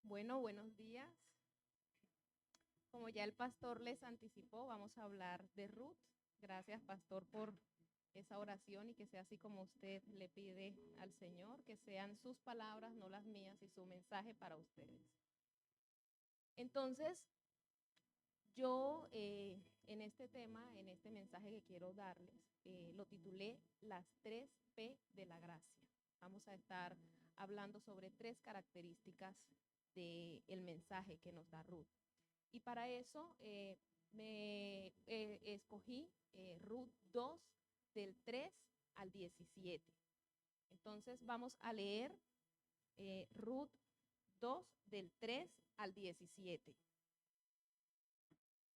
Bueno, buenos días. Como ya el pastor les anticipó, vamos a hablar de Ruth. Gracias, pastor, por esa oración y que sea así como usted le pide al Señor, que sean sus palabras, no las mías, y su mensaje para ustedes. Entonces, yo en este tema, en este mensaje que quiero darles, lo titulé Las 3 P de la gracia. Vamos a estar hablando sobre 3 características del mensaje que nos da Ruth. Y para eso me escogí Ruth 2 del 3 al 17. Entonces vamos a leer Ruth 2 del 3 al 17.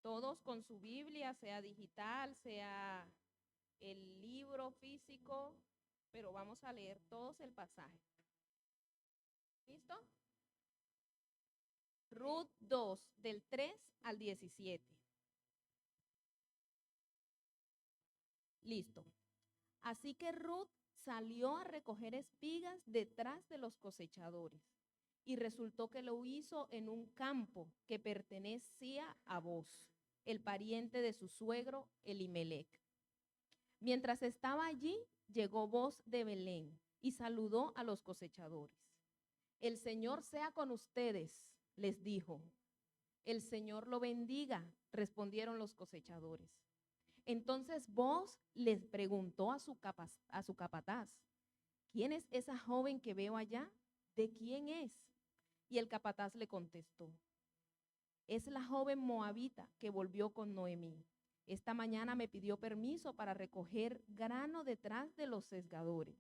Todos con su Biblia, sea digital, sea el libro físico, pero vamos a leer todos el pasaje. ¿Listo? Ruth 2 del 3 al 17. Listo. Así que Ruth salió a recoger espigas detrás de los cosechadores, y resultó que lo hizo en un campo que pertenecía a Booz, el pariente de su suegro Elimelec. Mientras estaba allí, llegó Booz de Belén y saludó a los cosechadores. El Señor sea con ustedes, les dijo. El Señor lo bendiga, respondieron los cosechadores. Entonces Booz les preguntó a su capataz: ¿quién es esa joven que veo allá? ¿De quién es? Y el capataz le contestó: es la joven moabita que volvió con Noemí. Esta mañana me pidió permiso para recoger grano detrás de los sesgadores.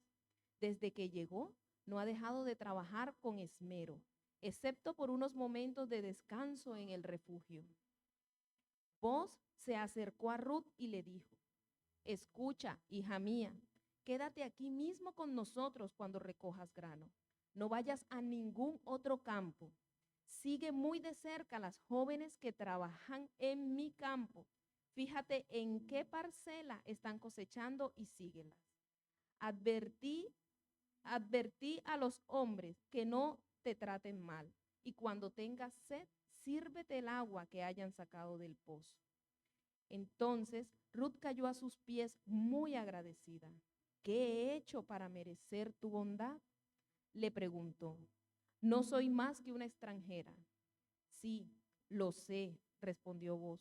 Desde que llegó, no ha dejado de trabajar con esmero, excepto por unos momentos de descanso en el refugio. Booz se acercó a Ruth y le dijo: escucha, hija mía, quédate aquí mismo con nosotros cuando recojas grano. No vayas a ningún otro campo. Sigue muy de cerca a las jóvenes que trabajan en mi campo. Fíjate en qué parcela están cosechando y síguelas. Advertí a los hombres que no te traten mal, y cuando tengas sed, sírvete el agua que hayan sacado del pozo. Entonces Ruth cayó a sus pies muy agradecida. ¿Qué he hecho para merecer tu bondad?, le preguntó. No soy más que una extranjera. Sí, lo sé, respondió Booz,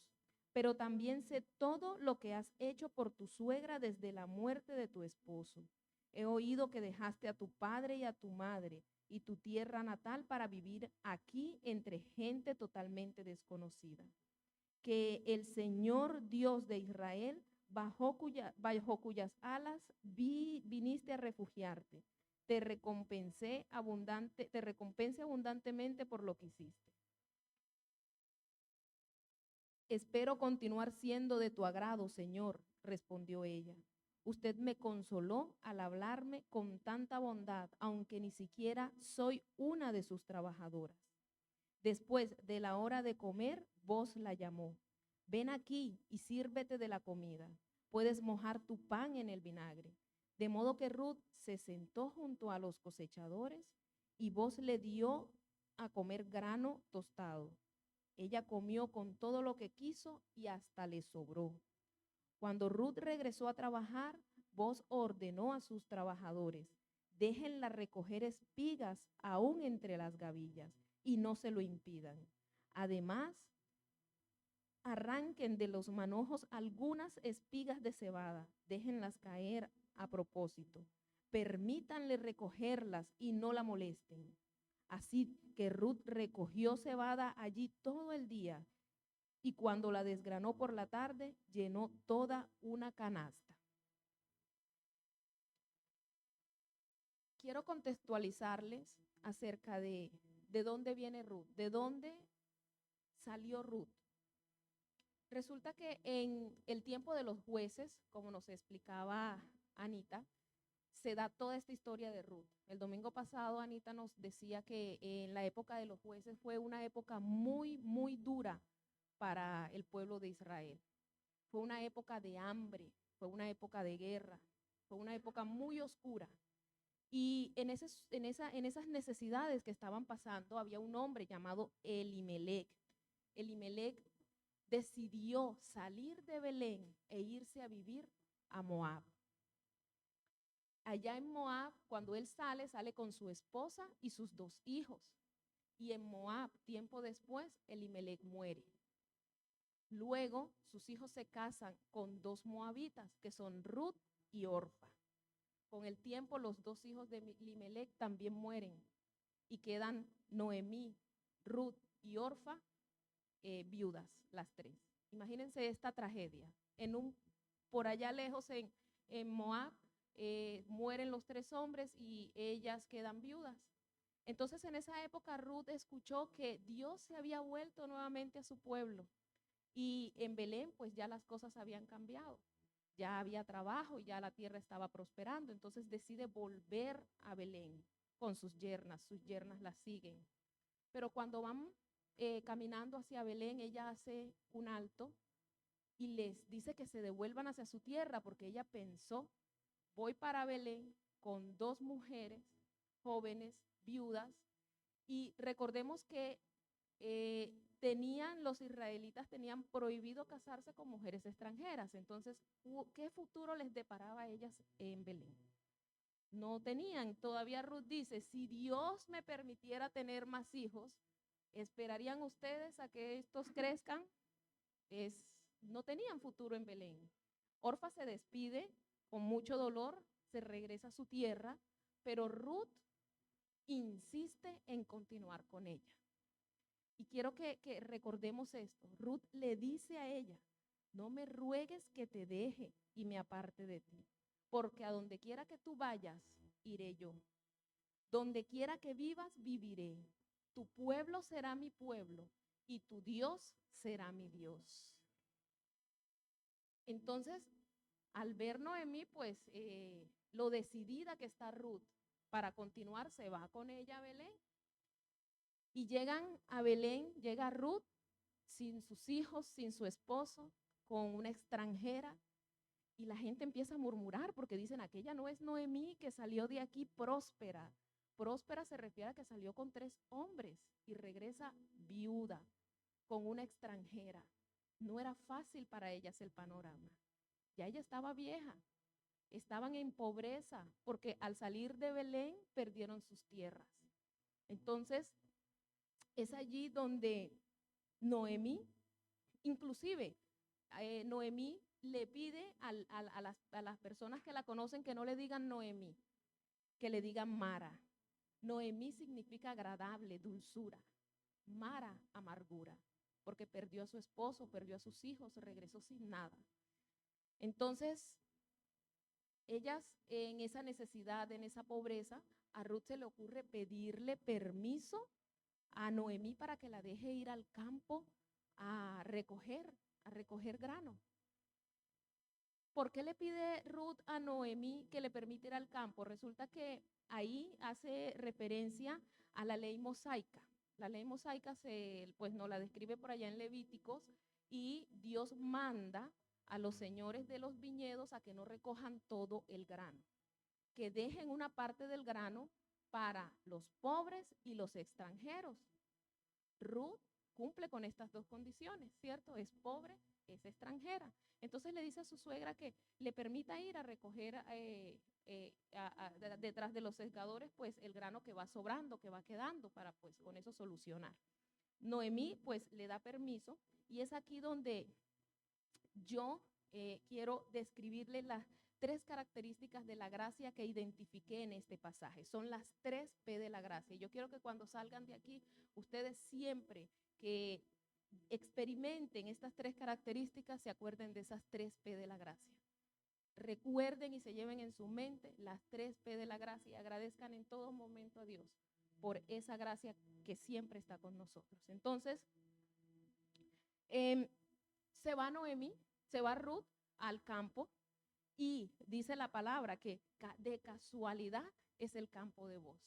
pero también sé todo lo que has hecho por tu suegra desde la muerte de tu esposo. He oído que dejaste a tu padre y a tu madre y tu tierra natal para vivir aquí entre gente totalmente desconocida. Que el Señor Dios de Israel, bajo cuyas alas viniste a refugiarte, te recompense abundantemente por lo que hiciste. Espero continuar siendo de tu agrado, Señor, respondió ella. Usted me consoló al hablarme con tanta bondad, aunque ni siquiera soy una de sus trabajadoras. Después de la hora de comer, Booz la llamó. Ven aquí y sírvete de la comida. Puedes mojar tu pan en el vinagre. De modo que Ruth se sentó junto a los cosechadores y Booz le dio a comer grano tostado. Ella comió con todo lo que quiso y hasta le sobró. Cuando Ruth regresó a trabajar, Booz ordenó a sus trabajadores: déjenla recoger espigas aún entre las gavillas y no se lo impidan. Además, arranquen de los manojos algunas espigas de cebada, déjenlas caer a propósito. Permítanle recogerlas y no la molesten. Así que Ruth recogió cebada allí todo el día, y cuando la desgranó por la tarde, llenó toda una canasta. Quiero contextualizarles acerca de dónde viene Ruth, de dónde salió Ruth. Resulta que en el tiempo de los jueces, como nos explicaba Anita, se da toda esta historia de Ruth. El domingo pasado Anita nos decía que en la época de los jueces fue una época muy, muy dura para el pueblo de Israel. Fue una época de hambre, fue una época de guerra, fue una época muy oscura. Y en esas necesidades que estaban pasando, había un hombre llamado Elimelec. Elimelec decidió salir de Belén e irse a vivir a Moab. Allá en Moab, cuando él sale con su esposa y sus 2 hijos. Y en Moab, tiempo después, Elimelec muere. Luego, sus hijos se casan con 2 moabitas, que son Ruth y Orfa. Con el tiempo, los 2 hijos de Elimelec también mueren y quedan Noemí, Ruth y Orfa viudas, las 3. Imagínense esta tragedia. Por allá lejos en Moab mueren los 3 hombres y ellas quedan viudas. Entonces en esa época Ruth escuchó que Dios se había vuelto nuevamente a su pueblo y en Belén pues ya las cosas habían cambiado. Ya había trabajo y ya la tierra estaba prosperando, entonces decide volver a Belén con sus yernas las siguen. Pero cuando van caminando hacia Belén, ella hace un alto y les dice que se devuelvan hacia su tierra porque ella pensó, voy para Belén con 2 mujeres jóvenes, viudas, y recordemos que los israelitas tenían prohibido casarse con mujeres extranjeras, entonces, ¿qué futuro les deparaba a ellas en Belén? No tenían. Todavía Ruth dice, si Dios me permitiera tener más hijos, ¿esperarían ustedes a que estos crezcan? No tenían futuro en Belén. Orfa se despide con mucho dolor, se regresa a su tierra, pero Ruth insiste en continuar con ella. Y quiero que recordemos esto. Ruth le dice a ella, no me ruegues que te deje y me aparte de ti, porque a donde quiera que tú vayas, iré yo. Donde quiera que vivas, viviré. Tu pueblo será mi pueblo y tu Dios será mi Dios. Entonces, al ver Noemí, pues lo decidida que está Ruth para continuar, se va con ella a Belén. Y llegan a Belén, llega Ruth sin sus hijos, sin su esposo, con una extranjera. Y la gente empieza a murmurar porque dicen, aquella no es Noemí que salió de aquí próspera. Próspera se refiere a que salió con 3 hombres y regresa viuda, con una extranjera. No era fácil para ellas el panorama. Ya ella estaba vieja, estaban en pobreza porque al salir de Belén perdieron sus tierras. Entonces, es allí donde Noemí, inclusive Noemí le pide a las personas que la conocen que no le digan Noemí, que le digan Mara. Noemí significa agradable, dulzura. Mara, amargura, porque perdió a su esposo, perdió a sus hijos, regresó sin nada. Entonces, ellas en esa necesidad, en esa pobreza, a Ruth se le ocurre pedirle permiso a Noemí para que la deje ir al campo a recoger grano. ¿Por qué le pide Ruth a Noemí que le permita ir al campo? Resulta que ahí hace referencia a la ley mosaica. La ley mosaica pues nos la describe por allá en Levíticos y Dios manda a los señores de los viñedos a que no recojan todo el grano, que dejen una parte del grano para los pobres y los extranjeros. Ruth cumple con estas 2 condiciones, ¿cierto? Es pobre, es extranjera. Entonces le dice a su suegra que le permita ir a recoger detrás de los segadores pues el grano que va sobrando, que va quedando, para pues con eso solucionar. Noemí pues le da permiso y es aquí donde yo quiero describirle las 3 características de la gracia que identifiqué en este pasaje. Son las 3 P de la gracia. Yo quiero que cuando salgan de aquí, ustedes siempre que experimenten estas 3 características, se acuerden de esas 3 P de la gracia. Recuerden y se lleven en su mente las 3 P de la gracia y agradezcan en todo momento a Dios por esa gracia que siempre está con nosotros. Entonces, se va Noemí, se va Ruth al campo y dice la palabra que de casualidad es el campo de Boz.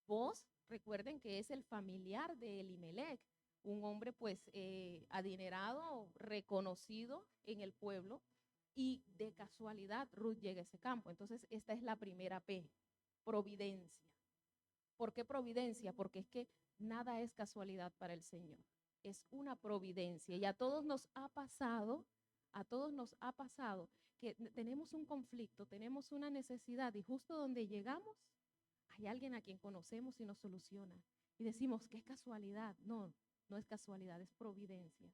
Boz, recuerden que es el familiar de Elimelec, un hombre pues adinerado, reconocido en el pueblo, y de casualidad Ruth llega a ese campo. Entonces esta es la primera P, providencia. ¿Por qué providencia? Porque es que nada es casualidad para el Señor. Es una providencia. Y a todos nos ha pasado que tenemos un conflicto, tenemos una necesidad y justo donde llegamos hay alguien a quien conocemos y nos soluciona. Y decimos, ¿qué casualidad? No, no es casualidad, es providencia.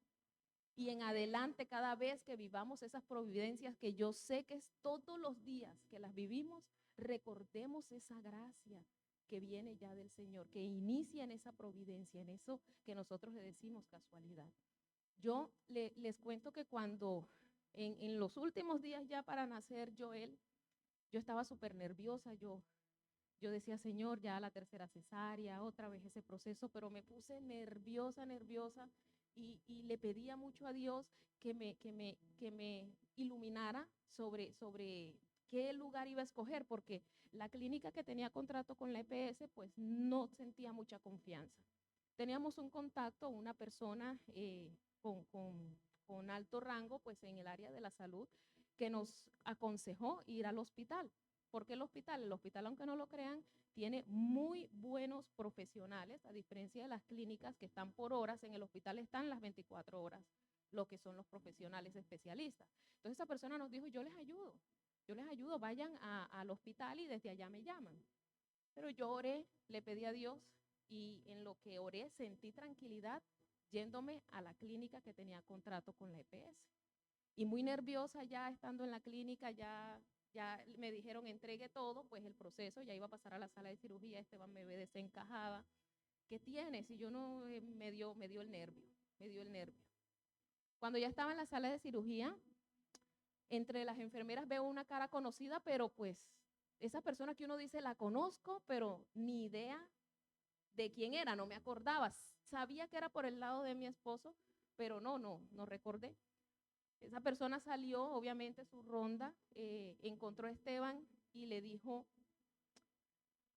Y en adelante, cada vez que vivamos esas providencias, que yo sé que es todos los días que las vivimos, recordemos esa gracia que viene ya del Señor, que inicia en esa providencia, en eso que nosotros le decimos casualidad. Yo les cuento que cuando en los últimos días ya para nacer Joel, yo estaba súper nerviosa, yo decía, Señor, ya la tercera cesárea, otra vez ese proceso, pero me puse nerviosa, nerviosa y le pedía mucho a Dios que me iluminara sobre qué lugar iba a escoger, porque la clínica que tenía contrato con la EPS, pues no sentía mucha confianza. Teníamos un contacto, una persona con alto rango, pues en el área de la salud, que nos aconsejó ir al hospital. ¿Por qué el hospital? El hospital, aunque no lo crean, tiene muy buenos profesionales, a diferencia de las clínicas que están por horas. En el hospital están las 24 horas, lo que son los profesionales especialistas. Entonces esa persona nos dijo, yo les ayudo, vayan al hospital y desde allá me llaman. Pero yo oré, le pedí a Dios y en lo que oré sentí tranquilidad yéndome a la clínica que tenía contrato con la EPS. Y muy nerviosa ya estando en la clínica, ya me dijeron entregue todo, pues el proceso, ya iba a pasar a la sala de cirugía, Esteban me ve desencajada. ¿Qué tienes? Y yo no, me dio el nervio. Cuando ya estaba en la sala de cirugía, entre las enfermeras veo una cara conocida, pero pues esa persona que uno dice la conozco, pero ni idea de quién era, no me acordaba. Sabía que era por el lado de mi esposo, pero no recordé. Esa persona salió, obviamente, su ronda, encontró a Esteban y le dijo,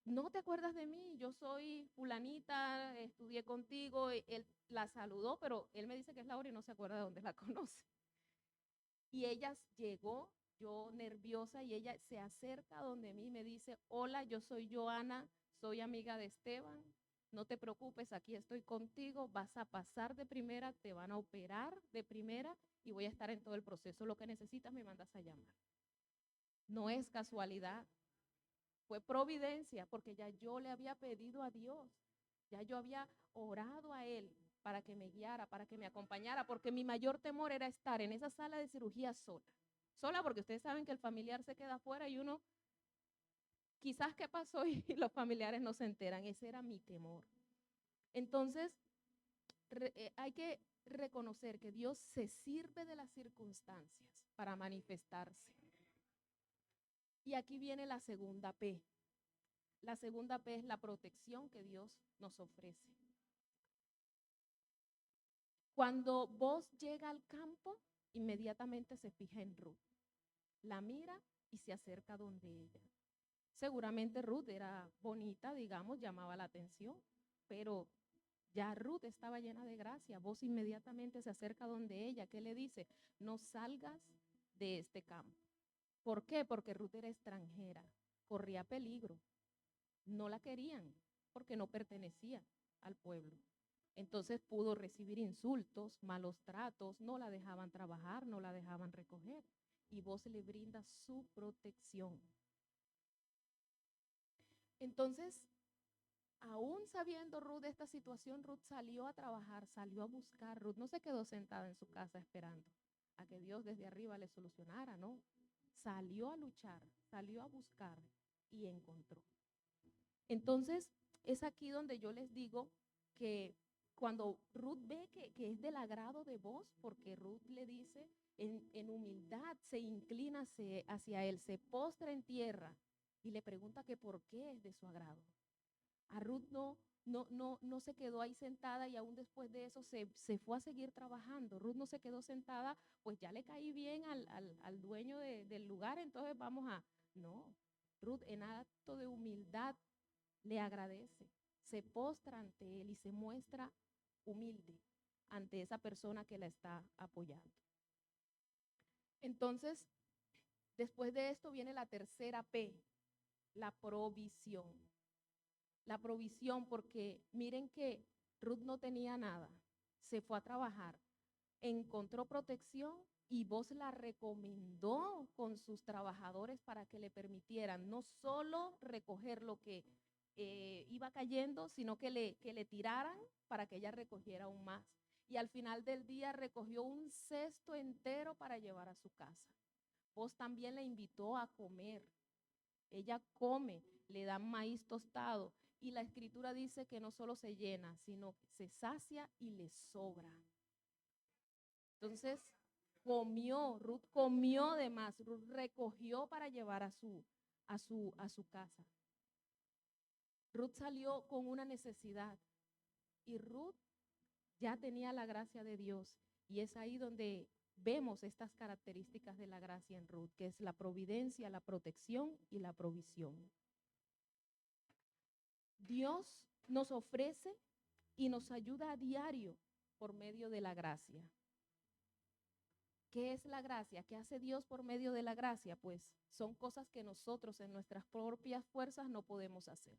¿no te acuerdas de mí? Yo soy fulanita, estudié contigo. Él la saludó, pero él me dice que es Laura y no se acuerda de dónde la conoce. Y ella llegó, yo nerviosa, y ella se acerca donde mí y me dice, hola, yo soy Joana, soy amiga de Esteban, no te preocupes, aquí estoy contigo, vas a pasar de primera, te van a operar de primera y voy a estar en todo el proceso. Lo que necesitas me mandas a llamar. No es casualidad, fue providencia, porque ya yo le había pedido a Dios, ya yo había orado a Él para que me guiara, para que me acompañara, porque mi mayor temor era estar en esa sala de cirugía sola. Sola porque ustedes saben que el familiar se queda afuera y uno, quizás qué pasó y los familiares no se enteran. Ese era mi temor. Entonces, hay que reconocer que Dios se sirve de las circunstancias para manifestarse. Y aquí viene la segunda P. La segunda P es la protección que Dios nos ofrece. Cuando vos llega al campo, inmediatamente se fija en Ruth. La mira y se acerca donde ella. Seguramente Ruth era bonita, digamos, llamaba la atención, pero ya Ruth estaba llena de gracia. Vos inmediatamente se acerca donde ella. ¿Qué le dice? No salgas de este campo. ¿Por qué? Porque Ruth era extranjera, corría peligro. No la querían porque no pertenecía al pueblo. Entonces pudo recibir insultos, malos tratos, no la dejaban trabajar, no la dejaban recoger. Y vos le brindas su protección. Entonces, aún sabiendo Ruth de esta situación, Ruth salió a trabajar, salió a buscar. Ruth no se quedó sentada en su casa esperando a que Dios desde arriba le solucionara, no. Salió a luchar, salió a buscar y encontró. Entonces, es aquí donde yo les digo que cuando Ruth ve que es del agrado de vos, porque Ruth le dice en humildad, se inclina hacia él, se postra en tierra y le pregunta que por qué es de su agrado. A Ruth no se quedó ahí sentada y aún después de eso se fue a seguir trabajando. Ruth no se quedó sentada, pues ya le caí bien al dueño del lugar, entonces vamos a... No, Ruth en acto de humildad le agradece, se postra ante él y se muestra humilde ante esa persona que la está apoyando. Entonces, después de esto viene la tercera P, la provisión. La provisión, porque miren que Ruth no tenía nada, se fue a trabajar, encontró protección y Boaz la recomendó con sus trabajadores para que le permitieran no solo recoger lo que iba cayendo, sino que le tiraran para que ella recogiera aún más. Y al final del día recogió un cesto entero para llevar a su casa. Boaz también la invitó a comer. Ella come, le dan maíz tostado y la escritura dice que no solo se llena, sino que se sacia y le sobra. Entonces, Ruth comió de más, Ruth recogió para llevar a su casa. Ruth salió con una necesidad y Ruth ya tenía la gracia de Dios, y es ahí donde vemos estas características de la gracia en Ruth, que es la providencia, la protección y la provisión. Dios nos ofrece y nos ayuda a diario por medio de la gracia. ¿Qué es la gracia? ¿Qué hace Dios por medio de la gracia? Pues son cosas que nosotros en nuestras propias fuerzas no podemos hacer.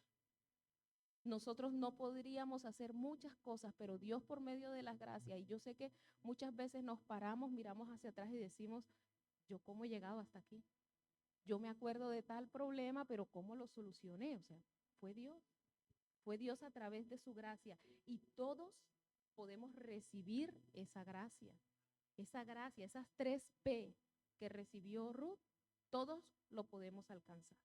Nosotros no podríamos hacer muchas cosas, pero Dios por medio de las gracias, y yo sé que muchas veces nos paramos, miramos hacia atrás y decimos, ¿yo cómo he llegado hasta aquí? Yo me acuerdo de tal problema, pero ¿cómo lo solucioné? O sea, fue Dios a través de su gracia, y todos podemos recibir esa gracia, esas 3P que recibió Ruth, todos lo podemos alcanzar.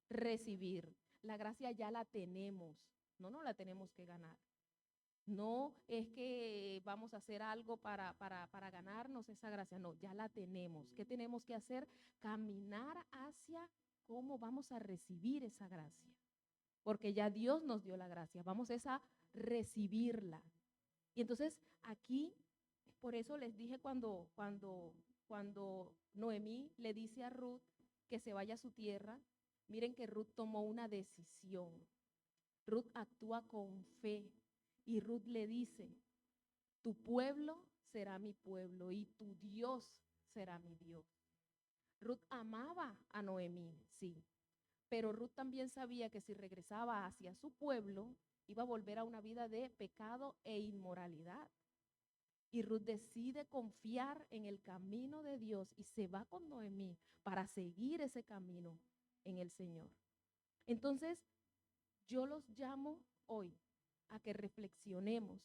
Recibir, la gracia ya la tenemos. No la tenemos que ganar. No es que vamos a hacer algo para ganarnos esa gracia. No, ya la tenemos. ¿Qué tenemos que hacer? Caminar hacia cómo vamos a recibir esa gracia. Porque ya Dios nos dio la gracia. Vamos a recibirla. Y entonces aquí, por eso les dije cuando Noemí le dice a Ruth que se vaya a su tierra, miren que Ruth tomó una decisión. Ruth actúa con fe y Ruth le dice, tu pueblo será mi pueblo y tu Dios será mi Dios. Ruth amaba a Noemí, sí, pero Ruth también sabía que si regresaba hacia su pueblo, iba a volver a una vida de pecado e inmoralidad. Y Ruth decide confiar en el camino de Dios y se va con Noemí para seguir ese camino en el Señor. Entonces, yo los llamo hoy a que reflexionemos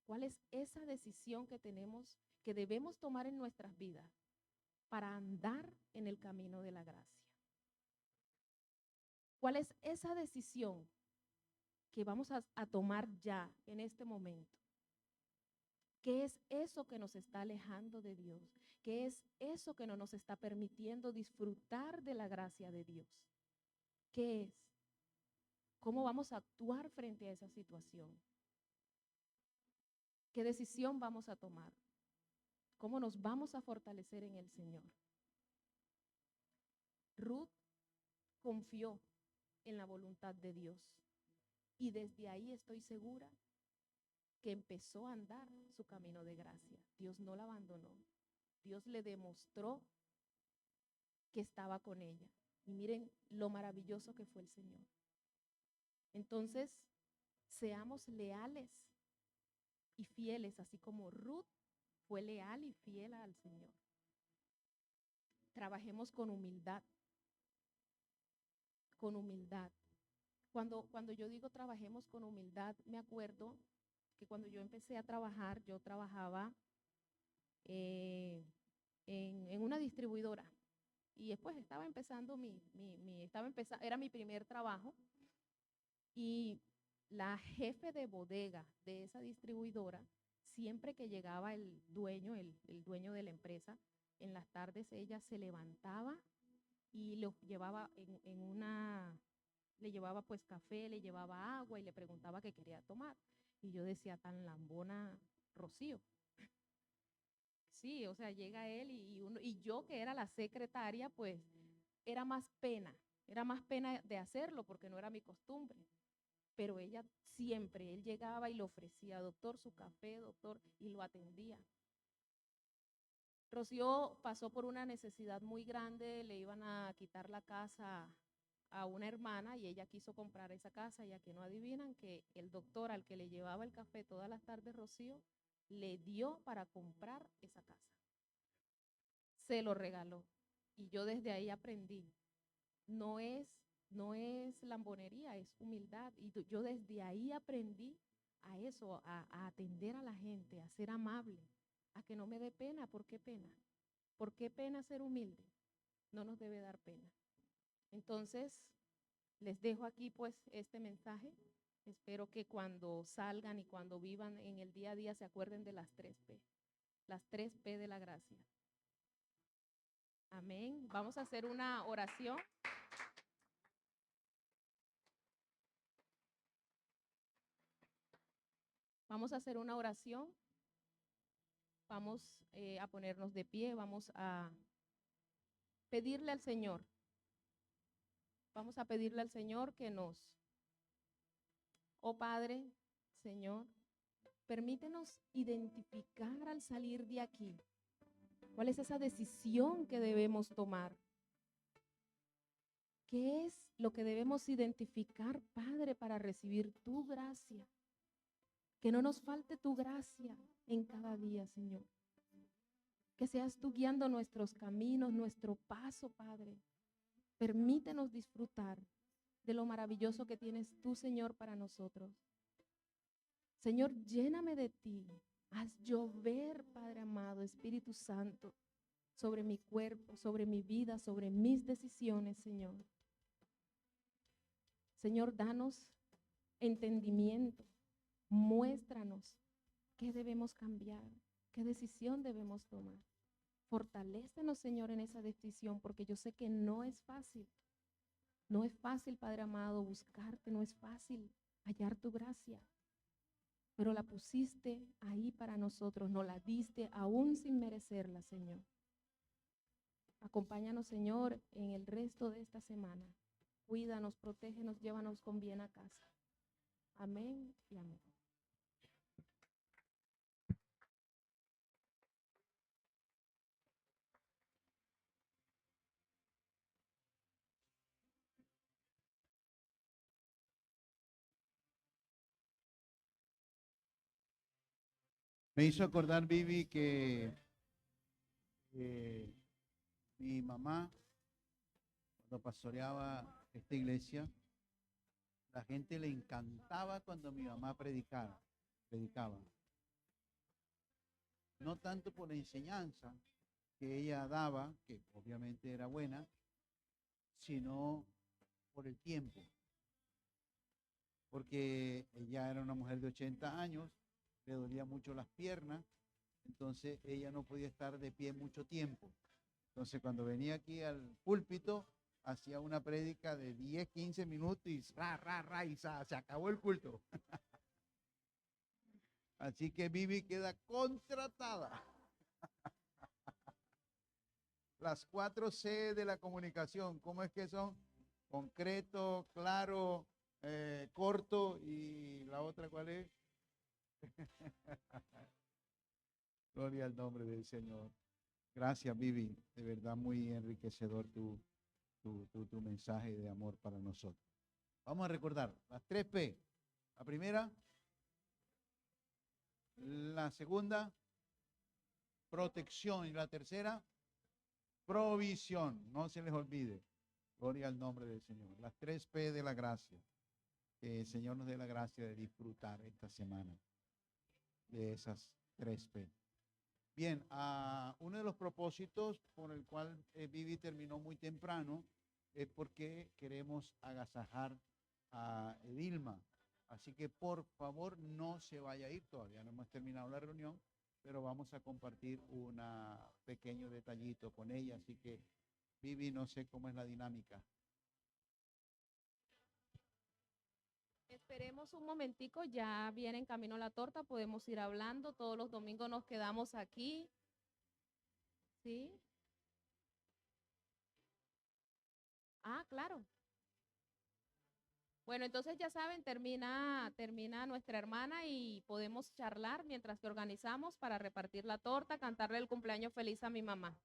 cuál es esa decisión que debemos tomar en nuestras vidas para andar en el camino de la gracia. ¿Cuál es esa decisión que vamos a tomar ya en este momento? ¿Qué es eso que nos está alejando de Dios? ¿Qué es eso que no nos está permitiendo disfrutar de la gracia de Dios? ¿Qué es? ¿Cómo vamos a actuar frente a esa situación? ¿Qué decisión vamos a tomar? ¿Cómo nos vamos a fortalecer en el Señor? Ruth confió en la voluntad de Dios y desde ahí estoy segura que empezó a andar su camino de gracia. Dios no la abandonó. Dios le demostró que estaba con ella. Y miren lo maravilloso que fue el Señor. Entonces, seamos leales y fieles, así como Ruth fue leal y fiel al Señor. Trabajemos con humildad. Con humildad. Cuando yo digo trabajemos con humildad, me acuerdo que cuando yo empecé a trabajar, yo trabajaba en una distribuidora. Y después estaba empezando era mi primer trabajo. Y la jefe de bodega de esa distribuidora, siempre que llegaba el dueño de la empresa, en las tardes ella se levantaba y los llevaba le llevaba pues café, le llevaba agua y le preguntaba qué quería tomar. Y yo decía, tan lambona Rocío. Sí, o sea, llega él y yo que era la secretaria, pues era más pena de hacerlo porque no era mi costumbre. Pero ella siempre, él llegaba y le ofrecía, doctor, su café, doctor, y lo atendía. Rocío pasó por una necesidad muy grande, le iban a quitar la casa a una hermana y ella quiso comprar esa casa y aquí no adivinan que el doctor al que le llevaba el café todas las tardes, Rocío, le dio para comprar esa casa. Se lo regaló. Y yo desde ahí aprendí. No es lambonería, es humildad. Y yo desde ahí aprendí a eso, a atender a la gente, a ser amable, a que no me dé pena. ¿Por qué pena? ¿Por qué pena ser humilde? No nos debe dar pena. Entonces, les dejo aquí pues este mensaje. Espero que cuando salgan y cuando vivan en el día a día se acuerden de las 3P. Las 3P de la gracia. Amén. Vamos a hacer una oración. Vamos a hacer una oración. Vamos a ponernos de pie. Vamos a pedirle al Señor. Vamos a pedirle al Señor que oh Padre, Señor, permítenos identificar al salir de aquí. ¿Cuál es esa decisión que debemos tomar? ¿Qué es lo que debemos identificar, Padre, para recibir tu gracia? Que no nos falte tu gracia en cada día, Señor. Que seas tú guiando nuestros caminos, nuestro paso, Padre. Permítenos disfrutar de lo maravilloso que tienes tú, Señor, para nosotros. Señor, lléname de ti. Haz llover, Padre amado, Espíritu Santo, sobre mi cuerpo, sobre mi vida, sobre mis decisiones, Señor. Señor, danos entendimiento. Muéstranos qué debemos cambiar, qué decisión debemos tomar. Fortalécenos, Señor, en esa decisión, porque yo sé que no es fácil. No es fácil, Padre amado, buscarte, no es fácil hallar tu gracia. Pero la pusiste ahí para nosotros, nos la diste aún sin merecerla, Señor. Acompáñanos, Señor, en el resto de esta semana. Cuídanos, protégenos, llévanos con bien a casa. Amén y amén. Me hizo acordar, Vivi, que mi mamá, cuando pastoreaba esta iglesia, la gente le encantaba cuando mi mamá predicaba. No tanto por la enseñanza que ella daba, que obviamente era buena, sino por el tiempo. Porque ella era una mujer de 80 años, le dolía mucho las piernas, entonces ella no podía estar de pie mucho tiempo. Entonces cuando venía aquí al púlpito, hacía una prédica de 10, 15 minutos y se acabó el culto. Así que Vivi queda contratada. Las 4C de la comunicación, ¿cómo es que son? Concreto, claro, corto, y la otra, ¿cuál es? Gloria al nombre del Señor. Gracias, Vivi. De verdad, muy enriquecedor tu mensaje de amor para nosotros. Vamos a recordar las 3P. La primera, la segunda, protección, y la tercera, provisión. No se les olvide. Gloria al nombre del Señor. Las 3P de la gracia. Que el Señor nos dé la gracia de disfrutar esta semana de esas 3P. Bien, uno de los propósitos por el cual Vivi terminó muy temprano es porque queremos agasajar a Edilma. Así que por favor no se vaya a ir, todavía no hemos terminado la reunión, pero vamos a compartir un pequeño detallito con ella. Así que Vivi, no sé cómo es la dinámica. Esperemos un momentico, ya viene en camino la torta, podemos ir hablando, todos los domingos nos quedamos aquí, ¿sí? Ah, claro. Bueno, entonces ya saben, termina nuestra hermana y podemos charlar mientras que organizamos para repartir la torta, cantarle el cumpleaños feliz a mi mamá.